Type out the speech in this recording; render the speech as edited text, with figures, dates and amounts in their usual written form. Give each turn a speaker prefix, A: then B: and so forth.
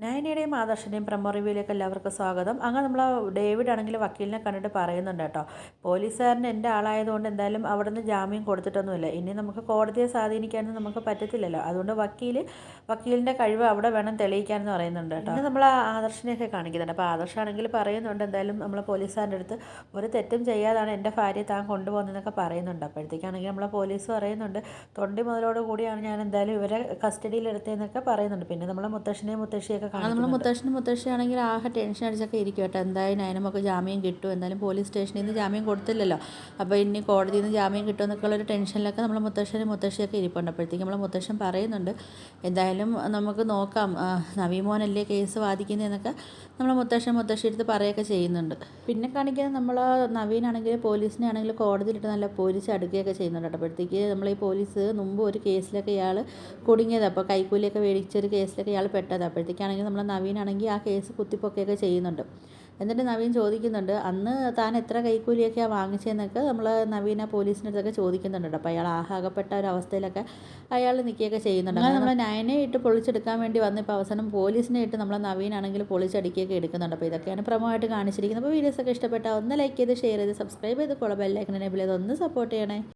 A: നയനയുടെയും ആദർശിൻ്റെയും promo റിവ്യൂയിലേക്ക് എല്ലാവർക്കും സ്വാഗതം. അങ്ങനെ നമ്മൾ ഡേവിഡ് ആണെങ്കിൽ വക്കീലിനെ കണ്ടിട്ട് പറയുന്നുണ്ട് കേട്ടോ, പോലീസുകാരൻ എൻ്റെ ആളായതുകൊണ്ട് എന്തായാലും അവിടെ നിന്ന് ജാമ്യം കൊടുത്തിട്ടൊന്നുമില്ല. ഇനി നമുക്ക് കോടതിയെ സ്വാധീനിക്കാനൊന്നും നമുക്ക് പറ്റത്തില്ലല്ലോ. അതുകൊണ്ട് വക്കീലിൻ്റെ കഴിവ് അവിടെ വേണം തെളിയിക്കാനെന്ന് പറയുന്നുണ്ട് കേട്ടോ. പിന്നെ നമ്മൾ ആദർശിനെയൊക്കെ കാണിക്കുന്നുണ്ട്. അപ്പോൾ ആദർശാണെങ്കിൽ പറയുന്നുണ്ട്, എന്തായാലും നമ്മൾ പോലീസുകാരുടെ അടുത്ത് ഒരു തെറ്റും ചെയ്യാതാണ് എൻ്റെ ഭാര്യയെ താൻ കൊണ്ടുപോകുന്നതെന്നൊക്കെ പറയുന്നുണ്ട്. അപ്പോഴത്തേക്കാണെങ്കിൽ നമ്മളെ പോലീസ് പറയുന്നുണ്ട്, തൊണ്ടി മുതലോട് കൂടിയാണ് ഞാൻ എന്തായാലും ഇവരെ കസ്റ്റഡിയിലെടുത്തതെന്നൊക്കെ പറയുന്നുണ്ട്. പിന്നെ നമ്മളെ മുത്തശ്ശനെയും മുത്തശ്ശിയൊക്കെ നമ്മൾ മുത്തശ്ശിയാണെങ്കിൽ ആകെ ടെൻഷൻ അടിച്ചൊക്കെ ഇരിക്കും കേട്ടോ. എന്തായാലും നയനമൊക്കെ ജാമ്യം കിട്ടും, എന്തായാലും പോലീസ് സ്റ്റേഷനിൽ നിന്ന് ജാമ്യം കൊടുത്തില്ലല്ലോ, അപ്പോൾ ഇനി കോടതിയിൽ നിന്ന് ജാമ്യം കിട്ടുമെന്നൊക്കെ ഉള്ളൊരു ടെൻഷനിലൊക്കെ നമ്മൾ മുത്തശ്ശിയൊക്കെ ഇരിപ്പുണ്ട്. അപ്പോഴത്തേക്കും നമ്മൾ മുത്തശ്ശൻ പറയുന്നുണ്ട്, എന്തായാലും നമുക്ക് നോക്കാം, നവീമോനല്ലേ കേസ് വാദിക്കുന്നതെന്നൊക്കെ നമ്മൾ മുത്തശ്ശിയെടുത്ത് പറയുകയൊക്കെ ചെയ്യുന്നുണ്ട്. പിന്നെ കാണിക്കുന്നത് നമ്മൾ നവീനാണെങ്കിൽ പോലീസിനെ ആണെങ്കിൽ കോടതിയിലിട്ട് നല്ല പോലീസ് അടുക്കുകയൊക്കെ ചെയ്യുന്നുണ്ട്. അപ്പോഴത്തേക്ക് നമ്മൾ ഈ പോലീസ് മുമ്പ് ഒരു കേസിലൊക്കെ ഇയാൾ കുടുങ്ങിയത്, അപ്പോൾ കൈക്കൂലിയൊക്കെ മേടിച്ചൊരു കേസിലൊക്കെ ഇയാൾ പെട്ടത്. അപ്പോഴത്തേക്കാണെങ്കിൽ നമ്മൾ നവീനാണെങ്കിൽ ആ കേസ് കുത്തിപ്പൊക്കുകയൊക്കെ ചെയ്യുന്നുണ്ട്. എന്നിട്ട് നവീൻ ചോദിക്കുന്നുണ്ട്, അന്ന് താൻ എത്ര കൈക്കൂലിയൊക്കെയാണ് വാങ്ങിച്ചതെന്നൊക്കെ നമ്മൾ നവീന പോലീസിൻ്റെ അടുത്തൊക്കെ ചോദിക്കുന്നുണ്ട്. അപ്പോൾ അയാൾ ആകപ്പെട്ട ഒരു അവസ്ഥയിലൊക്കെ അയാൾ നിൽക്കുകയൊക്കെ ചെയ്യുന്നുണ്ട്. അങ്ങനെ നമ്മൾ നയനെ ഇട്ട് പൊളിച്ചെടുക്കാൻ വേണ്ടി വന്ന് ഇപ്പോൾ അവസാനം പോലീസിനെ ഇട്ട് നമ്മൾ നവീനാണെങ്കിൽ പൊളിച്ചടിക്കുകയൊക്കെ എടുക്കുന്നുണ്ട്. അപ്പോൾ ഇതൊക്കെയാണ് പ്രമോ ആയിട്ട് കാണിച്ചിരിക്കുന്നത്. അപ്പോൾ വീഡിയോസൊക്കെ ഇഷ്ടപ്പെട്ടാൽ ഒന്ന് ലൈക്ക് ചെയ്ത് ഷെയർ ചെയ്ത് സബ്സ്ക്രൈബ് ചെയ്ത് ബെല്ലൈക്കൺ എനേബിൾ ചെയ്ത് ഒന്ന് സപ്പോർട്ട് ചെയ്യണേ.